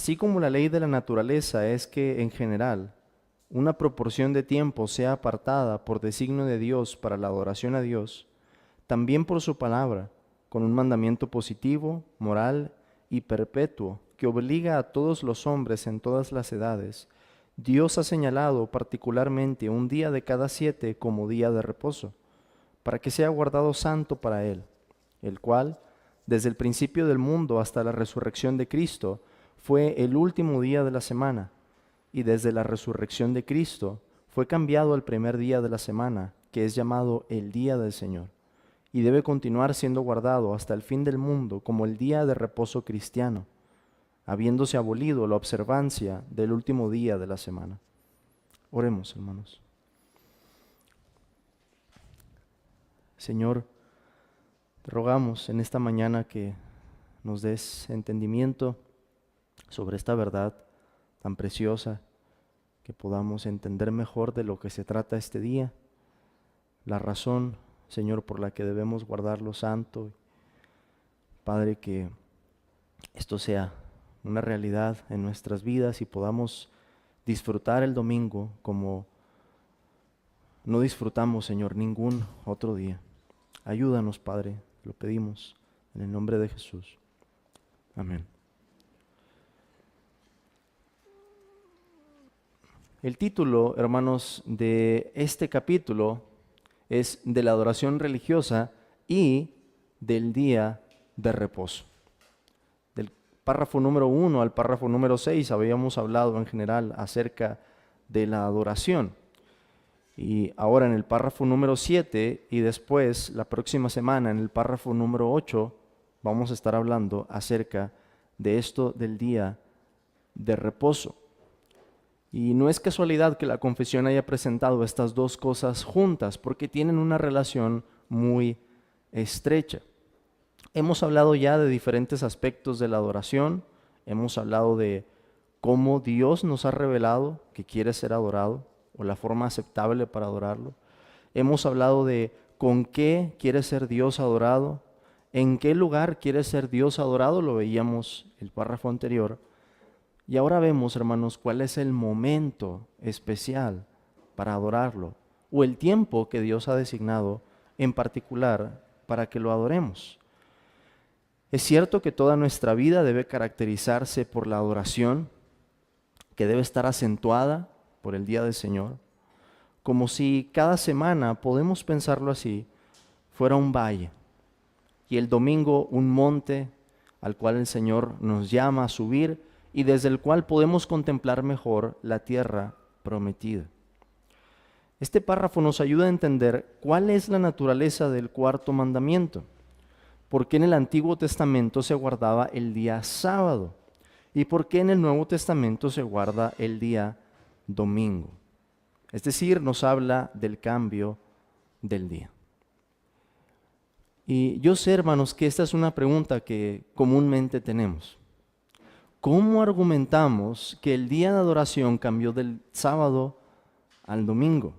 Así como la ley de la naturaleza es que, en general, una proporción de tiempo sea apartada por designio de Dios para la adoración a Dios, también por su palabra, con un mandamiento positivo, moral y perpetuo que obliga a todos los hombres en todas las edades, Dios ha señalado particularmente un día de cada 7 como día de reposo, para que sea guardado santo para Él, el cual, desde el principio del mundo hasta la resurrección de Cristo, fue el último día de la semana, y desde la resurrección de Cristo fue cambiado al primer día de la semana, que es llamado el día del Señor, y debe continuar siendo guardado hasta el fin del mundo como el día de reposo cristiano, habiéndose abolido la observancia del último día de la semana. Oremos, hermanos. Señor, te rogamos en esta mañana que nos des entendimiento sobre esta verdad tan preciosa, que podamos entender mejor de lo que se trata este día, la razón, Señor, por la que debemos guardarlo santo. Padre, que esto sea una realidad en nuestras vidas y podamos disfrutar el domingo como no disfrutamos, Señor, ningún otro día. Ayúdanos, Padre, lo pedimos en el nombre de Jesús. Amén. El título, hermanos, de este capítulo es de la adoración religiosa y del día de reposo. Del párrafo número 1 al párrafo número 6 habíamos hablado en general acerca de la adoración. Y ahora en el párrafo número 7 y después la próxima semana en el párrafo número 8 vamos a estar hablando acerca de esto del día de reposo. Y no es casualidad que la confesión haya presentado estas dos cosas juntas, porque tienen una relación muy estrecha. Hemos hablado ya de diferentes aspectos de la adoración, hemos hablado de cómo Dios nos ha revelado que quiere ser adorado, o la forma aceptable para adorarlo. Hemos hablado de con qué quiere ser Dios adorado, en qué lugar quiere ser Dios adorado, lo veíamos el párrafo anterior. Y ahora vemos, hermanos, cuál es el momento especial para adorarlo, o el tiempo que Dios ha designado en particular para que lo adoremos. Es cierto que toda nuestra vida debe caracterizarse por la adoración, que debe estar acentuada por el día del Señor, como si cada semana, podemos pensarlo así, fuera un valle, y el domingo un monte al cual el Señor nos llama a subir y desde el cual podemos contemplar mejor la tierra prometida. Este párrafo nos ayuda a entender cuál es la naturaleza del cuarto mandamiento, por qué en el Antiguo Testamento se guardaba el día sábado y por qué en el Nuevo Testamento se guarda el día domingo. Es decir, nos habla del cambio del día. Y yo sé, hermanos, que esta es una pregunta que comúnmente tenemos. ¿Cómo argumentamos que el día de adoración cambió del sábado al domingo?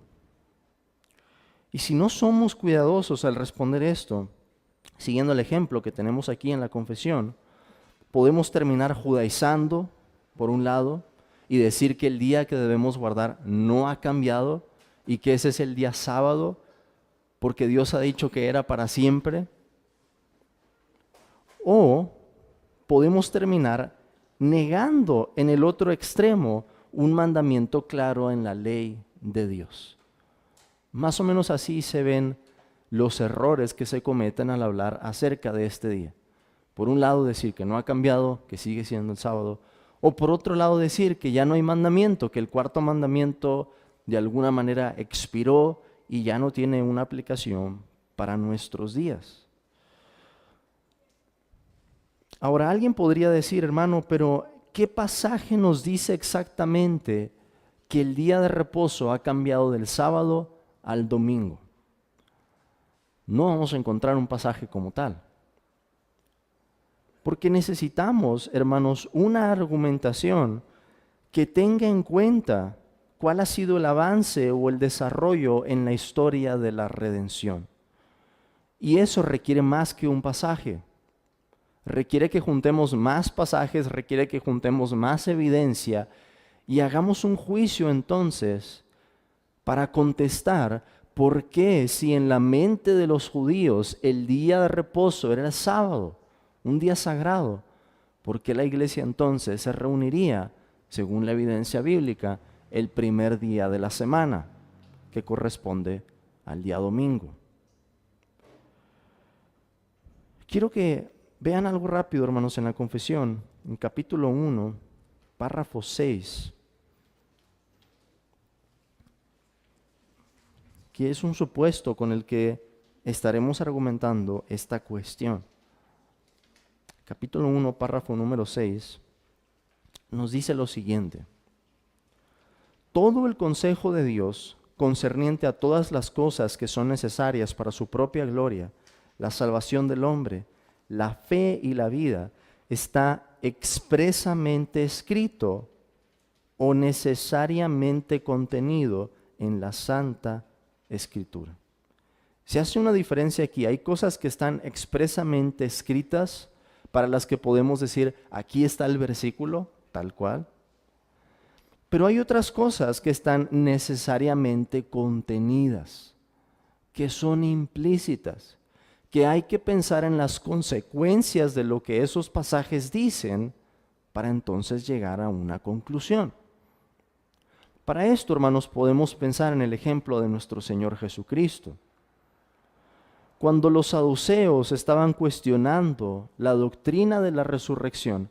Y si no somos cuidadosos al responder esto, siguiendo el ejemplo que tenemos aquí en la confesión, podemos terminar judaizando, por un lado, y decir que el día que debemos guardar no ha cambiado y que ese es el día sábado, porque Dios ha dicho que era para siempre. O podemos terminar negando en el otro extremo un mandamiento claro en la ley de Dios. Más o menos así se ven los errores que se cometen al hablar acerca de este día. Por un lado decir que no ha cambiado, que sigue siendo el sábado, o por otro lado decir que ya no hay mandamiento, que el cuarto mandamiento de alguna manera expiró y ya no tiene una aplicación para nuestros días. Ahora alguien podría decir, hermano, pero ¿qué pasaje nos dice exactamente que el día de reposo ha cambiado del sábado al domingo? No vamos a encontrar un pasaje como tal. Porque necesitamos, hermanos, una argumentación que tenga en cuenta cuál ha sido el avance o el desarrollo en la historia de la redención. Y eso requiere más que un pasaje. requiere que juntemos más pasajes, requiere que juntemos más evidencia y hagamos un juicio entonces para contestar por qué si en la mente de los judíos el día de reposo era el sábado, un día sagrado, ¿por qué la iglesia entonces se reuniría, según la evidencia bíblica, el primer día de la semana, que corresponde al día domingo? Quiero que vean algo rápido, hermanos, en la confesión, en capítulo 1, párrafo 6, que es un supuesto con el que estaremos argumentando esta cuestión. Capítulo 1, párrafo número 6, nos dice lo siguiente: todo el consejo de Dios concerniente a todas las cosas que son necesarias para su propia gloria, la salvación del hombre, la fe y la vida, está expresamente escrito o necesariamente contenido en la Santa Escritura. Se hace una diferencia aquí. Hay cosas que están expresamente escritas, para las que podemos decir, aquí está el versículo, tal cual. Pero hay otras cosas que están necesariamente contenidas, que son implícitas, que hay que pensar en las consecuencias de lo que esos pasajes dicen para entonces llegar a una conclusión. Para esto, hermanos, podemos pensar en el ejemplo de nuestro Señor Jesucristo. Cuando los saduceos estaban cuestionando la doctrina de la resurrección,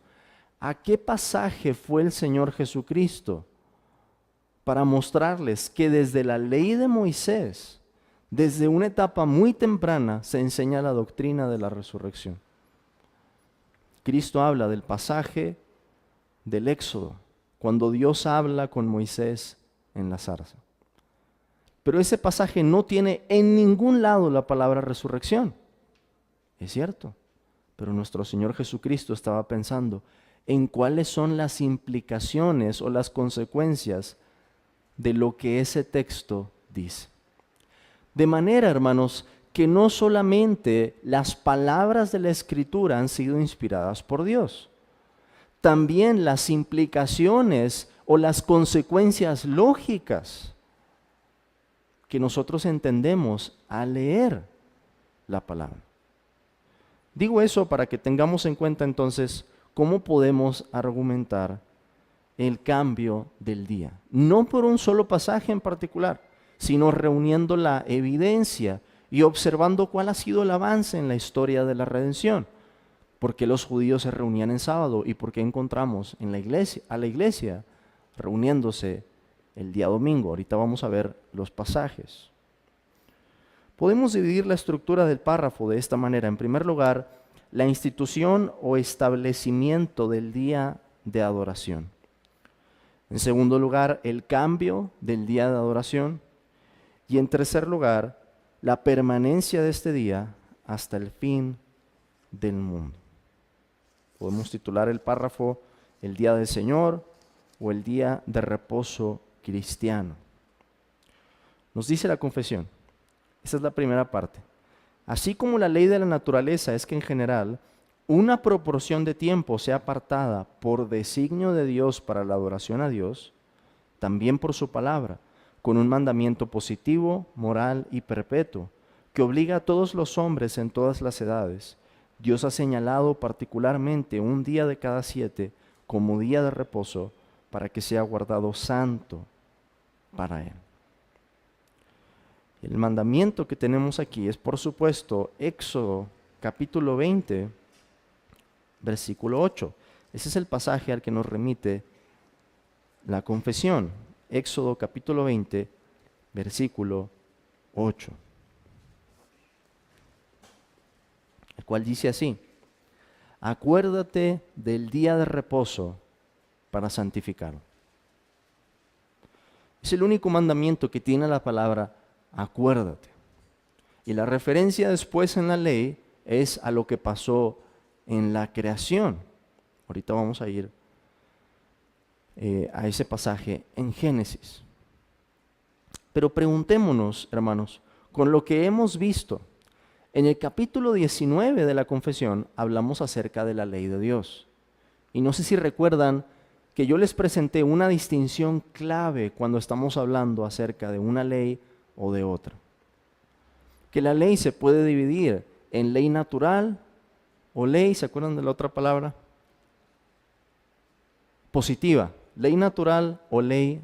¿a qué pasaje fue el Señor Jesucristo para mostrarles que desde la ley de Moisés, desde una etapa muy temprana, se enseña la doctrina de la resurrección? Cristo habla del pasaje del Éxodo, cuando Dios habla con Moisés en la zarza. Pero ese pasaje no tiene en ningún lado la palabra resurrección. Es cierto, pero nuestro Señor Jesucristo estaba pensando en cuáles son las implicaciones o las consecuencias de lo que ese texto dice. De manera, hermanos, que no solamente las palabras de la Escritura han sido inspiradas por Dios, también las implicaciones o las consecuencias lógicas que nosotros entendemos al leer la palabra. Digo eso para que tengamos en cuenta entonces cómo podemos argumentar el cambio del día. No por un solo pasaje en particular, sino reuniendo la evidencia y observando cuál ha sido el avance en la historia de la redención. ¿Por qué los judíos se reunían en sábado y por qué encontramos en la iglesia, a la iglesia reuniéndose el día domingo? Ahorita vamos a ver los pasajes. Podemos dividir la estructura del párrafo de esta manera. En primer lugar, la institución o establecimiento del día de adoración. En segundo lugar, el cambio del día de adoración. Y en tercer lugar, la permanencia de este día hasta el fin del mundo. Podemos titular el párrafo el día del Señor o el día de reposo cristiano. Nos dice la confesión, esta es la primera parte: así como la ley de la naturaleza es que en general una proporción de tiempo sea apartada por designio de Dios para la adoración a Dios, también por su palabra, con un mandamiento positivo, moral y perpetuo, que obliga a todos los hombres en todas las edades, Dios ha señalado particularmente un día de cada 7 como día de reposo para que sea guardado santo para Él. El mandamiento que tenemos aquí es, por supuesto, Éxodo capítulo 20, versículo 8. Ese es el pasaje al que nos remite la confesión. Éxodo capítulo 20, versículo 8. El cual dice así: acuérdate del día de reposo para santificarlo. Es el único mandamiento que tiene la palabra acuérdate. Y la referencia después en la ley es a lo que pasó en la creación. Ahorita vamos a ir a ese pasaje en Génesis. Pero preguntémonos, hermanos, con lo que hemos visto, En el capítulo 19 de la confesión hablamos acerca de la ley de Dios. Y no sé si recuerdan que yo les presenté una distinción clave cuando estamos hablando acerca de una ley o de otra. Que la ley se puede dividir en ley natural o ley, ¿se acuerdan de la otra palabra? Positiva. Ley natural o ley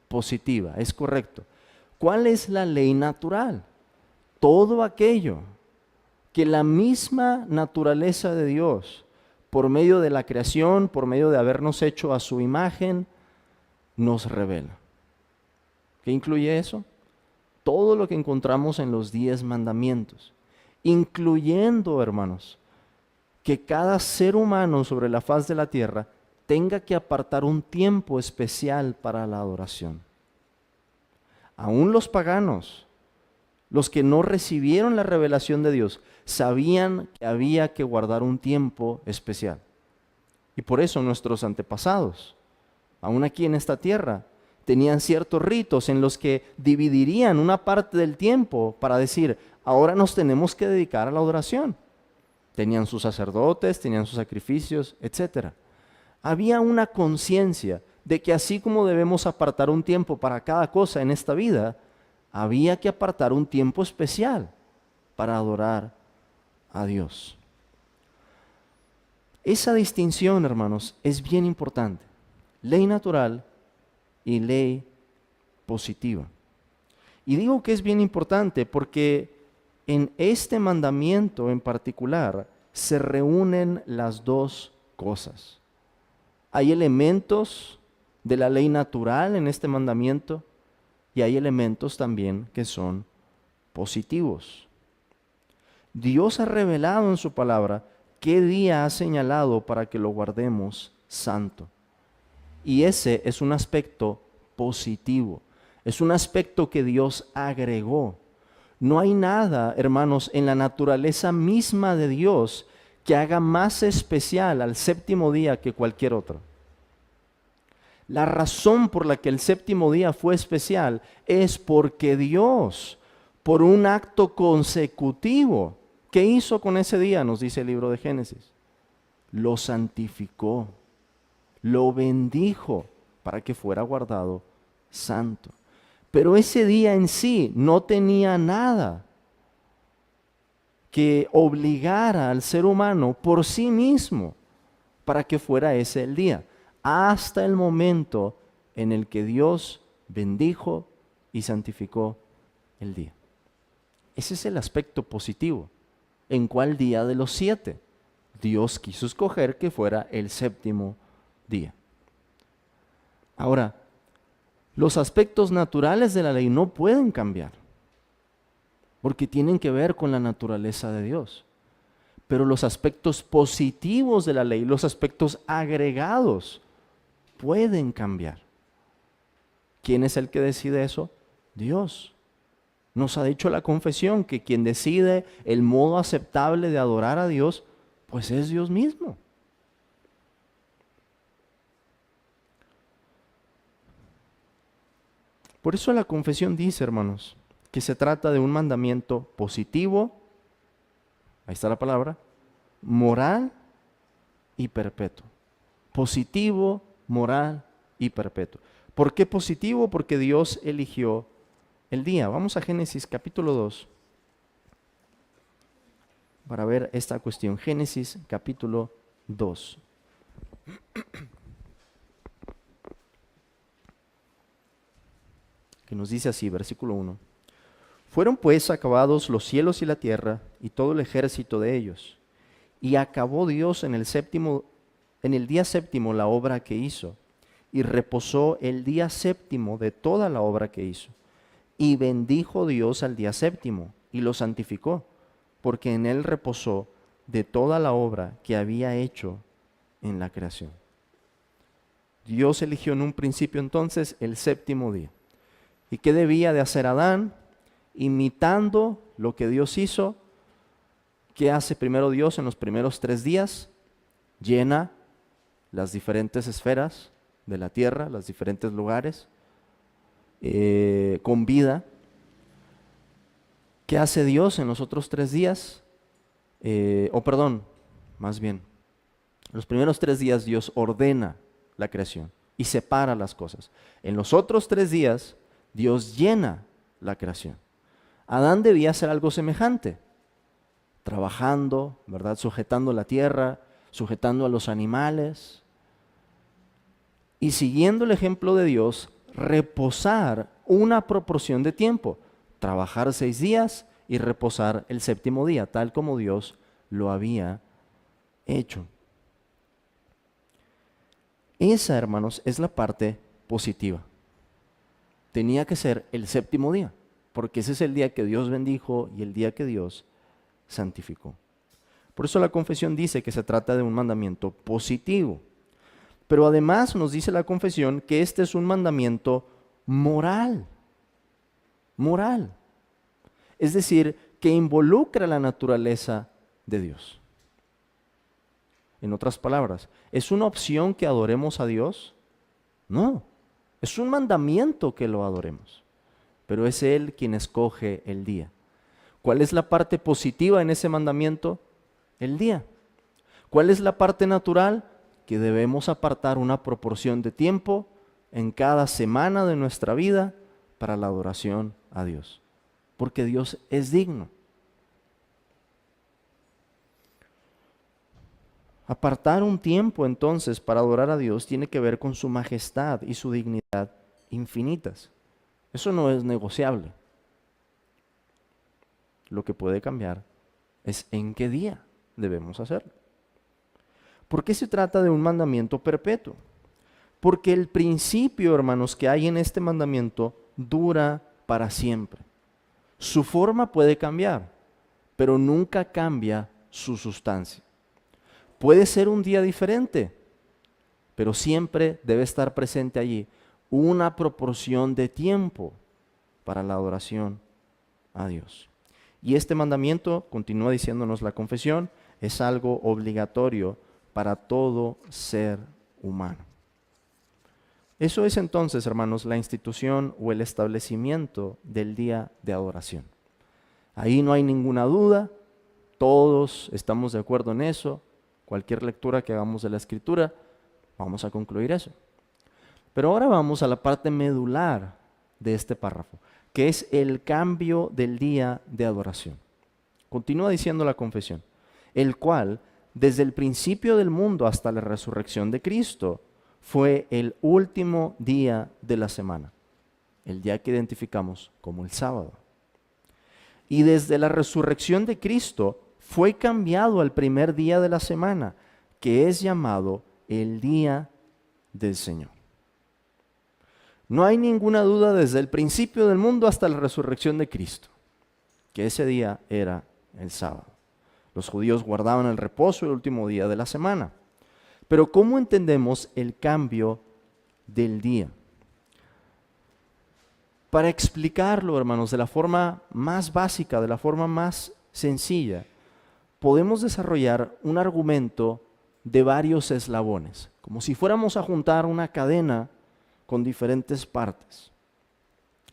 positiva, es correcto. ¿Cuál es la ley natural? Todo aquello que la misma naturaleza de Dios, por medio de la creación, por medio de habernos hecho a su imagen, nos revela. ¿Qué incluye eso? Todo lo que encontramos en los 10 mandamientos, incluyendo, hermanos, que cada ser humano sobre la faz de la tierra tenga que apartar un tiempo especial para la adoración. Aún los paganos, los que no recibieron la revelación de Dios, sabían que había que guardar un tiempo especial. Y por eso nuestros antepasados, aún aquí en esta tierra, tenían ciertos ritos en los que dividirían una parte del tiempo para decir, ahora nos tenemos que dedicar a la adoración. Tenían sus sacerdotes, tenían sus sacrificios, etc. Había una conciencia de que así como debemos apartar un tiempo para cada cosa en esta vida, había que apartar un tiempo especial para adorar a Dios. Esa distinción, hermanos, es bien importante. Ley natural y ley positiva. Y digo que es bien importante porque en este mandamiento en particular se reúnen las dos cosas. Hay elementos de la ley natural en este mandamiento y hay elementos también que son positivos. Dios ha revelado en su palabra qué día ha señalado para que lo guardemos santo. Y ese es un aspecto positivo, es un aspecto que Dios agregó. No hay nada, hermanos, en la naturaleza misma de Dios que haga más especial al séptimo día que cualquier otro. La razón por la que el séptimo día fue especial es porque Dios, por un acto consecutivo, ¿qué hizo con ese día? Nos dice el libro de Génesis. Lo santificó, lo bendijo para que fuera guardado santo. Pero ese día en sí no tenía nada que obligara al ser humano por sí mismo para que fuera ese el día, hasta el momento en el que Dios bendijo y santificó el día. Ese es el aspecto positivo. ¿En cuál día de los 7? Dios quiso escoger que fuera el séptimo día. Ahora, los aspectos naturales de la ley no pueden cambiar, porque tienen que ver con la naturaleza de Dios. Pero los aspectos positivos de la ley, los aspectos agregados, pueden cambiar. ¿Quién es el que decide eso? Dios. Nos ha dicho la confesión que quien decide el modo aceptable de adorar a Dios, pues es Dios mismo. Por eso la confesión dice, hermanos, que se trata de un mandamiento positivo, ahí está la palabra, moral y perpetuo. Positivo, moral y perpetuo. ¿Por qué positivo? Porque Dios eligió el día. Vamos a Génesis capítulo 2 para ver esta cuestión. Génesis capítulo 2. Que nos dice así, versículo 1. Fueron pues acabados los cielos y la tierra y todo el ejército de ellos. Y acabó Dios en el día séptimo la obra que hizo. Y reposó el día séptimo de toda la obra que hizo. Y bendijo Dios al día séptimo y lo santificó, porque en él reposó de toda la obra que había hecho en la creación. Dios eligió en un principio entonces el séptimo día. ¿Y qué debía de hacer Adán? Imitando lo que Dios hizo. ¿Qué hace primero Dios en los primeros 3 días? Llena las diferentes esferas de la tierra, los diferentes lugares, con vida. ¿Qué hace Dios en los otros 3 días? Más bien, los primeros 3 días Dios ordena la creación y separa las cosas. En los otros 3 días Dios llena la creación. Adán debía hacer algo semejante, trabajando, ¿verdad? Sujetando la tierra, sujetando a los animales y siguiendo el ejemplo de Dios, reposar una proporción de tiempo, trabajar 6 días y reposar el séptimo día, tal como Dios lo había hecho. Esa, hermanos, es la parte positiva. Tenía que ser el séptimo día, porque ese es el día que Dios bendijo y el día que Dios santificó. Por eso la confesión dice que se trata de un mandamiento positivo. Pero además nos dice la confesión que este es un mandamiento moral. Moral. Es decir, que involucra la naturaleza de Dios. En otras palabras, ¿es una opción que adoremos a Dios? No, es un mandamiento que lo adoremos, pero es Él quien escoge el día. ¿Cuál es la parte positiva en ese mandamiento? El día. ¿Cuál es la parte natural? Que debemos apartar una proporción de tiempo en cada semana de nuestra vida para la adoración a Dios, porque Dios es digno. Apartar un tiempo entonces para adorar a Dios tiene que ver con su majestad y su dignidad infinitas. Eso no es negociable. Lo que puede cambiar es en qué día debemos hacerlo. ¿Por qué se trata de un mandamiento perpetuo? Porque el principio, hermanos, que hay en este mandamiento dura para siempre. Su forma puede cambiar, pero nunca cambia su sustancia. Puede ser un día diferente, pero siempre debe estar presente allí una proporción de tiempo para la adoración a Dios. Y este mandamiento, continúa diciéndonos la confesión, es algo obligatorio para todo ser humano. Eso es entonces, hermanos, la institución o el establecimiento del día de adoración. Ahí no hay ninguna duda, todos estamos de acuerdo en eso. Cualquier lectura que hagamos de la Escritura, vamos a concluir eso. Pero ahora vamos a la parte medular de este párrafo, que es el cambio del día de adoración. Continúa diciendo la confesión, el cual, desde el principio del mundo hasta la resurrección de Cristo, fue el último día de la semana, el día que identificamos como el sábado. Y desde la resurrección de Cristo fue cambiado al primer día de la semana, que es llamado el día del Señor. No hay ninguna duda desde el principio del mundo hasta la resurrección de Cristo, que ese día era el sábado. Los judíos guardaban el reposo el último día de la semana. Pero ¿cómo entendemos el cambio del día? Para explicarlo, hermanos, de la forma más básica, de la forma más sencilla, podemos desarrollar un argumento de varios eslabones, como si fuéramos a juntar una cadena con diferentes partes.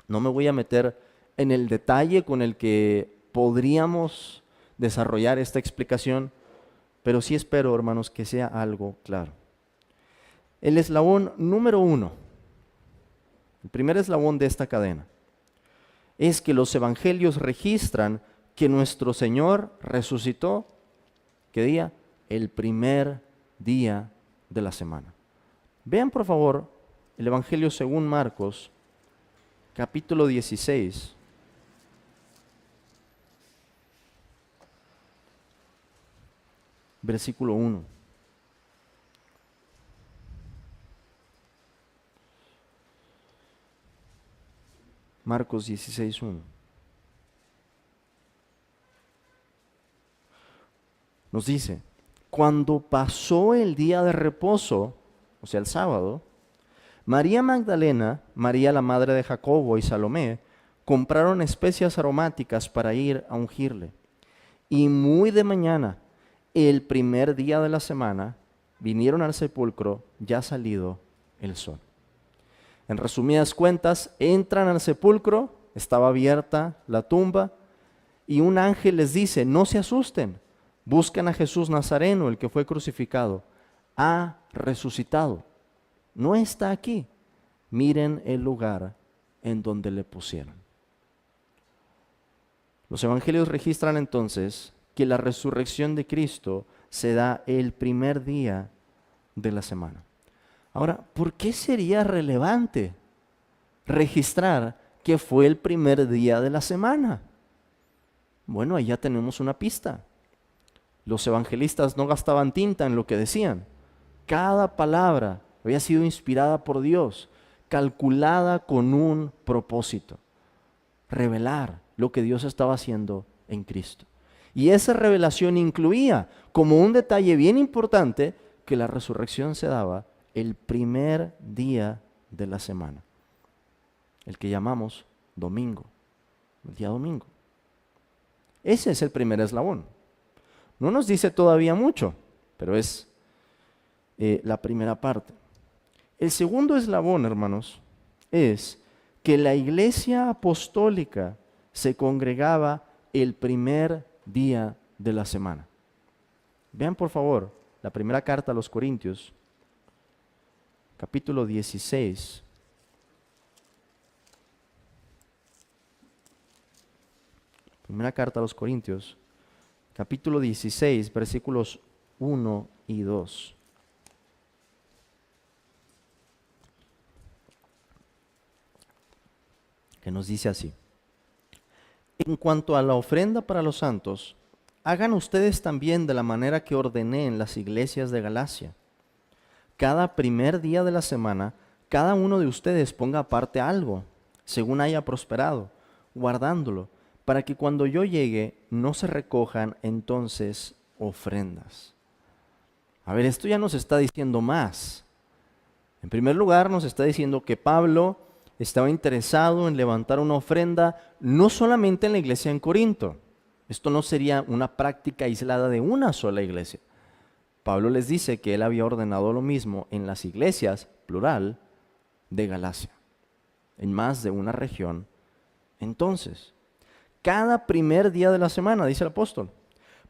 No me voy a meter en el detalle con el que podríamos desarrollar esta explicación, pero sí espero, hermanos, que sea algo claro. El eslabón número 1, el primer eslabón de esta cadena, es que los evangelios registran que nuestro Señor resucitó, ¿qué día? El primer día de la semana. Vean por favor el Evangelio según Marcos, capítulo 16. Versículo 1. Marcos 16, 1. Nos dice, cuando pasó el día de reposo, o sea el sábado, María Magdalena, María la madre de Jacobo y Salomé compraron especias aromáticas para ir a ungirle. Y muy de mañana, el primer día de la semana, vinieron al sepulcro ya salido el sol. En resumidas cuentas, entran al sepulcro, estaba abierta la tumba, y un ángel les dice, no se asusten, buscan a Jesús Nazareno, el que fue crucificado. Ha resucitado, no está aquí. Miren el lugar en donde le pusieron. Los evangelios registran entonces que la resurrección de Cristo se da el primer día de la semana. Ahora, ¿por qué sería relevante registrar que fue el primer día de la semana? Bueno, ahí ya tenemos una pista. Los evangelistas no gastaban tinta en lo que decían. Cada palabra había sido inspirada por Dios, calculada con un propósito: revelar lo que Dios estaba haciendo en Cristo. Y esa revelación incluía, como un detalle bien importante, que la resurrección se daba el primer día de la semana, el que llamamos domingo, el día domingo. Ese es el primer eslabón. No nos dice todavía mucho, pero es la primera parte. El segundo eslabón, hermanos, es que la iglesia apostólica se congregaba el primer día de la semana. Vean por favor la primera carta a los Corintios, capítulo 16. Primera carta a los Corintios, capítulo 16, versículos 1 y 2. Que nos dice así: en cuanto a la ofrenda para los santos, hagan ustedes también de la manera que ordené en las iglesias de Galacia. Cada primer día de la semana, cada uno de ustedes ponga aparte algo, según haya prosperado, guardándolo, para que cuando yo llegue no se recojan entonces ofrendas. A ver, esto ya nos está diciendo más. En primer lugar, nos está diciendo que Pablo estaba interesado en levantar una ofrenda no solamente en la iglesia en Corinto. Esto no sería una práctica aislada de una sola iglesia. Pablo les dice que él había ordenado lo mismo en las iglesias, plural, de Galacia, en más de una región. Entonces, cada primer día de la semana, dice el apóstol,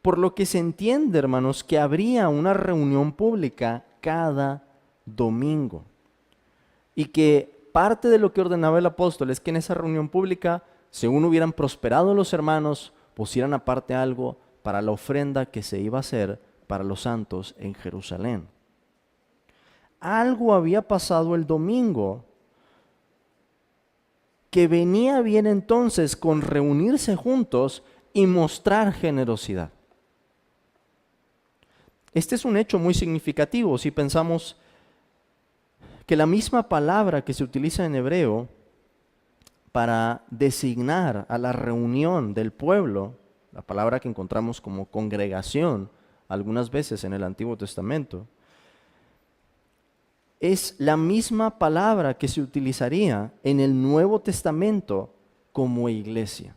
por lo que se entiende, hermanos, que habría una reunión pública cada domingo. Y que parte de lo que ordenaba el apóstol es que en esa reunión pública, según hubieran prosperado los hermanos, pusieran aparte algo para la ofrenda que se iba a hacer para los santos en Jerusalén. Algo había pasado el domingo que venía bien entonces con reunirse juntos y mostrar generosidad. Este es un hecho muy significativo si pensamos que la misma palabra que se utiliza en hebreo para designar a la reunión del pueblo, la palabra que encontramos como congregación algunas veces en el Antiguo Testamento, es la misma palabra que se utilizaría en el Nuevo Testamento como iglesia,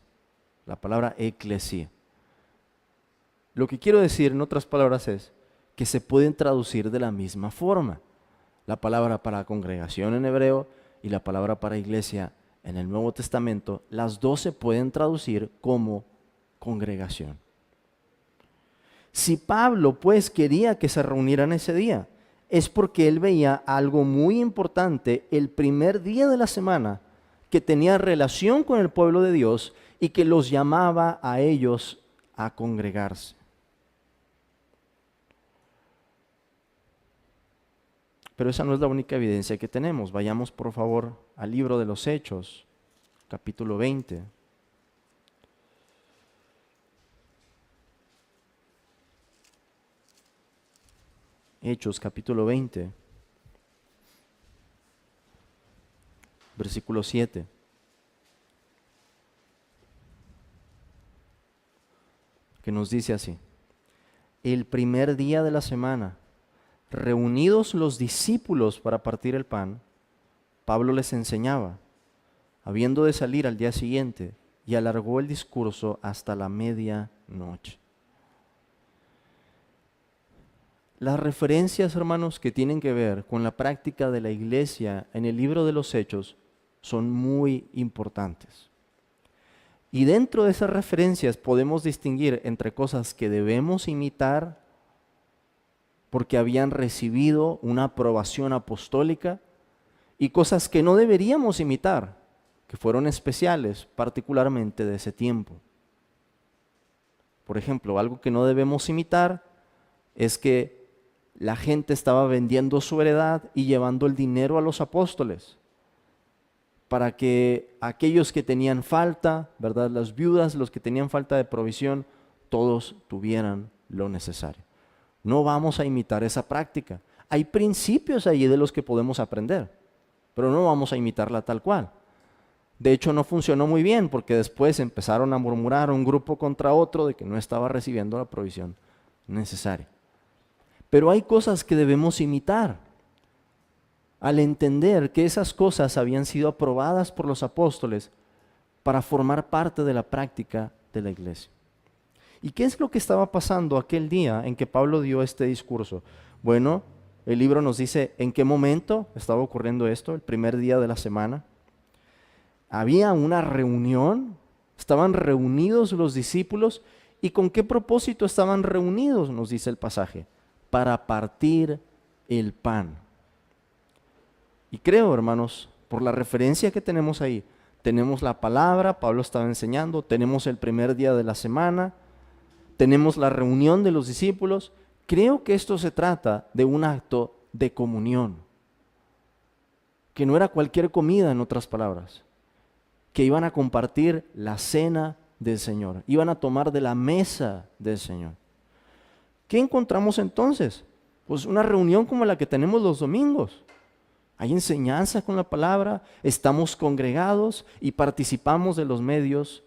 la palabra eclesia. Lo que quiero decir en otras palabras es que se pueden traducir de la misma forma. La palabra para congregación en hebreo y la palabra para iglesia en el Nuevo Testamento, las dos se pueden traducir como congregación. Si Pablo pues quería que se reunieran ese día, es porque él veía algo muy importante el primer día de la semana que tenía relación con el pueblo de Dios y que los llamaba a ellos a congregarse. Pero esa no es la única evidencia que tenemos. Vayamos por favor al libro de los Hechos, capítulo 20. Hechos, capítulo 20, versículo 7. Que nos dice así: el primer día de la semana, reunidos los discípulos para partir el pan, Pablo les enseñaba, habiendo de salir al día siguiente, y alargó el discurso hasta la medianoche. Las referencias, hermanos, que tienen que ver con la práctica de la iglesia en el libro de los Hechos son muy importantes. Y dentro de esas referencias podemos distinguir entre cosas que debemos imitar porque habían recibido una aprobación apostólica y cosas que no deberíamos imitar, que fueron especiales particularmente de ese tiempo. Por ejemplo, algo que no debemos imitar es que la gente estaba vendiendo su heredad y llevando el dinero a los apóstoles para que aquellos que tenían falta, ¿verdad? Las viudas, los que tenían falta de provisión, todos tuvieran lo necesario. No vamos a imitar esa práctica. Hay principios allí de los que podemos aprender, pero no vamos a imitarla tal cual. De hecho, no funcionó muy bien porque después empezaron a murmurar un grupo contra otro de que no estaba recibiendo la provisión necesaria. Pero hay cosas que debemos imitar. Al entender que esas cosas habían sido aprobadas por los apóstoles para formar parte de la práctica de la iglesia. ¿Y qué es lo que estaba pasando aquel día en que Pablo dio este discurso? Bueno, el libro nos dice en qué momento estaba ocurriendo esto, el primer día de la semana. Había una reunión, estaban reunidos los discípulos, ¿y con qué propósito estaban reunidos? Nos dice el pasaje, para partir el pan. Y creo, hermanos, por la referencia que tenemos ahí, tenemos la palabra, Pablo estaba enseñando, tenemos el primer día de la semana, tenemos la reunión de los discípulos. Creo que esto se trata de un acto de comunión, que no era cualquier comida, en otras palabras, que iban a compartir la cena del Señor, iban a tomar de la mesa del Señor. ¿Qué encontramos entonces? Pues una reunión como la que tenemos los domingos. Hay enseñanza con la palabra, estamos congregados y participamos de los medios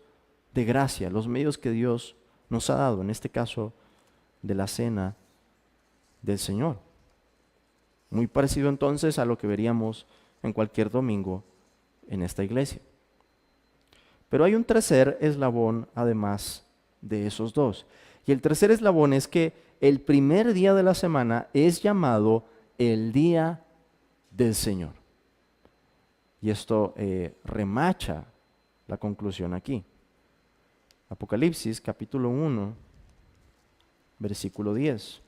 de gracia, los medios que Dios nos ha dado, en este caso de la cena del Señor. Muy parecido entonces a lo que veríamos en cualquier domingo en esta iglesia. Pero hay un tercer eslabón además de esos dos. Y el tercer eslabón es que el primer día de la semana es llamado el día del Señor. Y esto remacha la conclusión aquí. Apocalipsis capítulo 1, versículo 10.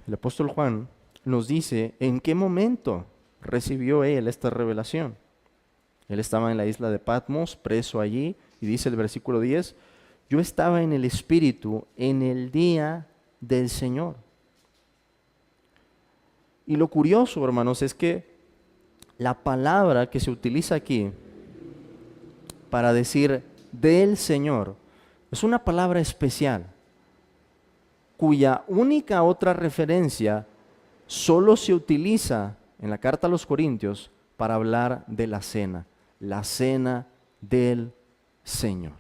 El apóstol Juan nos dice en qué momento recibió él esta revelación. Él estaba en la isla de Patmos, preso allí, y dice el versículo 10, yo estaba en el Espíritu en el día del Señor. Y lo curioso, hermanos, es que la palabra que se utiliza aquí para decir del Señor es una palabra especial, cuya única otra referencia solo se utiliza en la carta a los Corintios para hablar de la cena del Señor.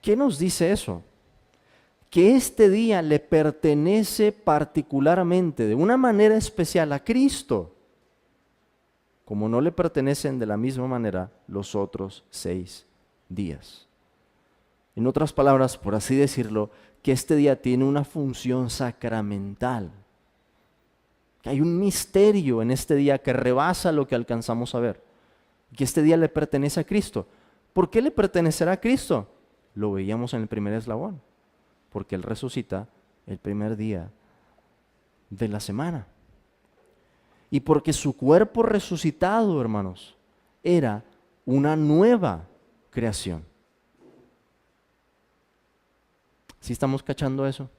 ¿Qué nos dice eso? Que este día le pertenece particularmente, de una manera especial, a Cristo, como no le pertenecen de la misma manera los otros 6 días. En otras palabras, por así decirlo, que este día tiene una función sacramental. Que hay un misterio en este día que rebasa lo que alcanzamos a ver. Que este día le pertenece a Cristo. ¿Por qué le pertenecerá a Cristo? Lo veíamos en el primer eslabón. Porque Él resucita el primer día de la semana. Y porque su cuerpo resucitado, hermanos, era una nueva creación. ¿Sí estamos cachando eso?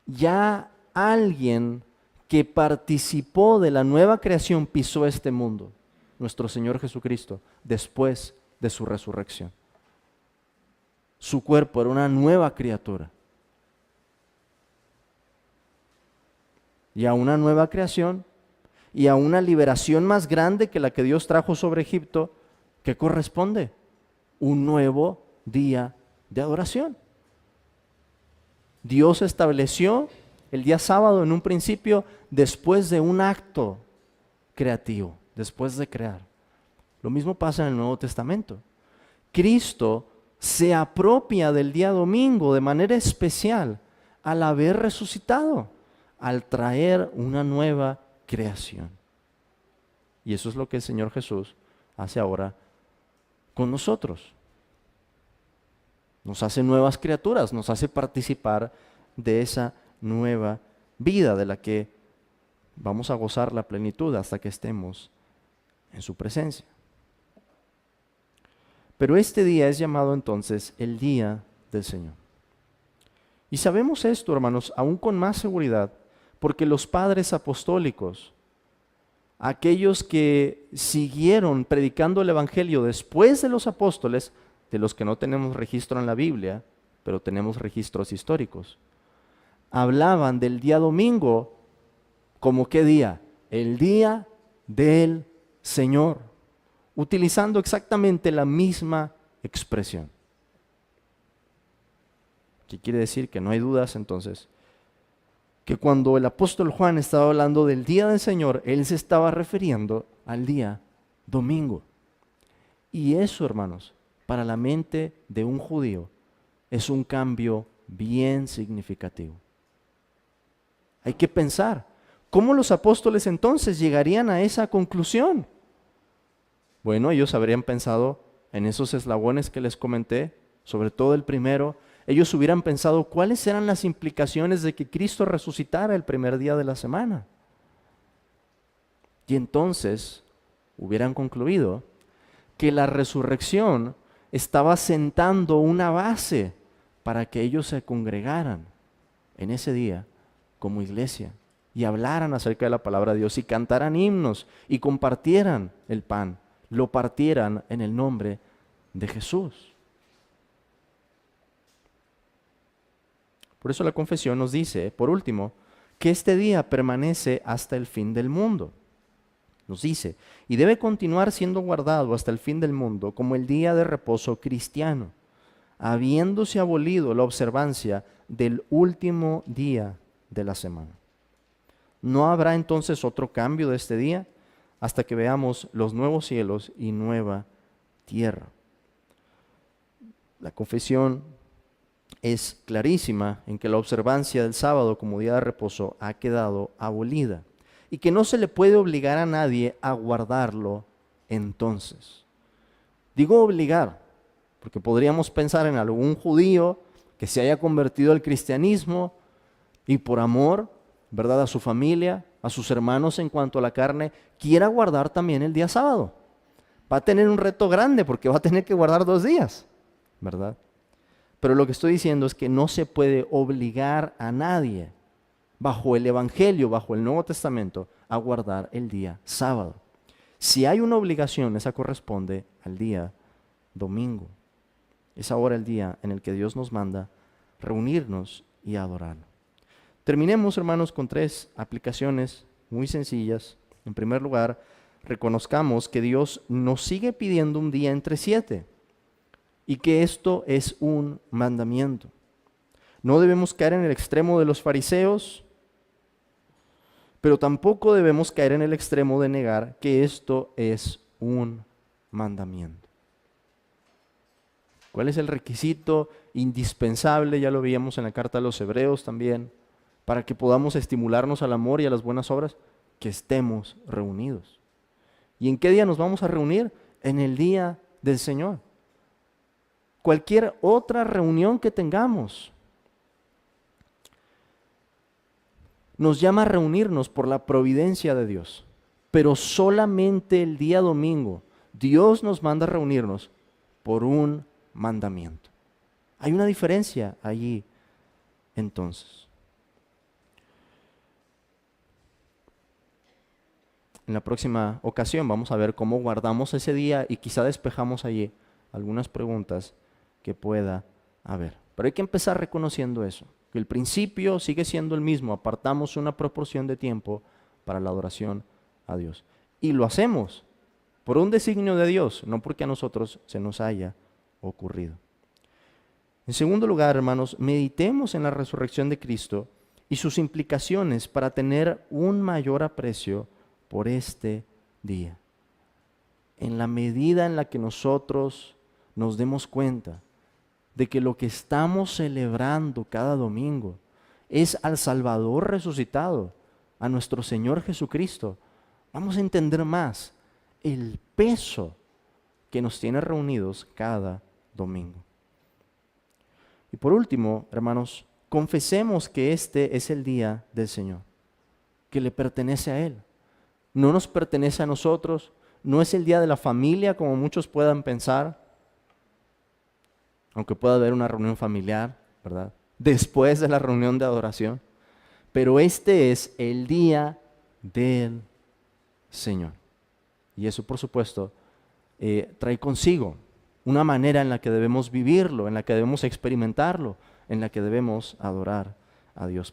Ya alguien que participó de la nueva creación pisó este mundo, nuestro Señor Jesucristo, después de su resurrección. Su cuerpo era una nueva criatura. Y a una nueva creación y a una liberación más grande que la que Dios trajo sobre Egipto, ¿qué corresponde? Un nuevo día de adoración. Dios estableció el día sábado en un principio después de un acto creativo, después de crear. Lo mismo pasa en el Nuevo Testamento. Cristo se apropia del día domingo de manera especial al haber resucitado, al traer una nueva creación. Y eso es lo que el Señor Jesús hace ahora con nosotros. Nos hace nuevas criaturas, nos hace participar de esa nueva vida de la que vamos a gozar la plenitud hasta que estemos en su presencia. Pero este día es llamado entonces el día del Señor. Y sabemos esto, hermanos, aún con más seguridad, porque los padres apostólicos, aquellos que siguieron predicando el Evangelio después de los apóstoles, de los que no tenemos registro en la Biblia, pero tenemos registros históricos, hablaban del día domingo como ¿qué día? El día del Señor, utilizando exactamente la misma expresión. ¿Qué quiere decir? Que no hay dudas entonces que cuando el apóstol Juan estaba hablando del día del Señor, él se estaba refiriendo al día domingo. Y eso, hermanos, para la mente de un judío es un cambio bien significativo. Hay que pensar, ¿cómo los apóstoles entonces llegarían a esa conclusión? Bueno, ellos habrían pensado en esos eslabones que les comenté, sobre todo el primero. Ellos hubieran pensado cuáles eran las implicaciones de que Cristo resucitara el primer día de la semana. Y entonces hubieran concluido que la resurrección estaba sentando una base para que ellos se congregaran en ese día como iglesia y hablaran acerca de la palabra de Dios y cantaran himnos y compartieran el pan, lo partieran en el nombre de Jesús. Por eso la confesión nos dice, por último, que este día permanece hasta el fin del mundo. Nos dice, y debe continuar siendo guardado hasta el fin del mundo como el día de reposo cristiano, habiéndose abolido la observancia del último día de la semana. No habrá entonces otro cambio de este día hasta que veamos los nuevos cielos y nueva tierra. La confesión es clarísima en que la observancia del sábado como día de reposo ha quedado abolida y que no se le puede obligar a nadie a guardarlo entonces. Digo obligar, porque podríamos pensar en algún judío que se haya convertido al cristianismo y por amor, ¿verdad?, a su familia, a sus hermanos en cuanto a la carne, quiera guardar también el día sábado. Va a tener un reto grande porque va a tener que guardar 2 días, ¿verdad? Pero lo que estoy diciendo es que no se puede obligar a nadie bajo el Evangelio, bajo el Nuevo Testamento, a guardar el día sábado. Si hay una obligación, esa corresponde al día domingo. Es ahora el día en el que Dios nos manda reunirnos y adorarlo. Terminemos, hermanos, con 3 aplicaciones muy sencillas. En primer lugar, reconozcamos que Dios nos sigue pidiendo un día entre 7 y que esto es un mandamiento. No debemos caer en el extremo de los fariseos, pero tampoco debemos caer en el extremo de negar que esto es un mandamiento. ¿Cuál es el requisito indispensable? Ya lo veíamos en la carta a los Hebreos también, para que podamos estimularnos al amor y a las buenas obras, que estemos reunidos. ¿Y en qué día nos vamos a reunir? En el día del Señor. Cualquier otra reunión que tengamos nos llama a reunirnos por la providencia de Dios, pero solamente el día domingo Dios nos manda a reunirnos por un mandamiento. Hay una diferencia allí entonces. En la próxima ocasión vamos a ver cómo guardamos ese día y quizá despejamos allí algunas preguntas que pueda haber. Pero hay que empezar reconociendo eso, que el principio sigue siendo el mismo, apartamos una proporción de tiempo para la adoración a Dios. Y lo hacemos por un designio de Dios, no porque a nosotros se nos haya ocurrido. En segundo lugar, hermanos, meditemos en la resurrección de Cristo y sus implicaciones para tener un mayor aprecio por este día. en la medida en la que nosotros nos demos cuenta de que lo que estamos celebrando cada domingo es al Salvador resucitado, a nuestro Señor Jesucristo, vamos a entender más el peso que nos tiene reunidos cada domingo. Y por último, hermanos, confesemos que este es el día del Señor, que le pertenece a Él. No nos pertenece a nosotros, no es el día de la familia como muchos puedan pensar, aunque pueda haber una reunión familiar, ¿verdad? Después de la reunión de adoración. Pero este es el día del Señor. Y eso, por supuesto, trae consigo una manera en la que debemos vivirlo, en la que debemos experimentarlo, en la que debemos adorar a Dios.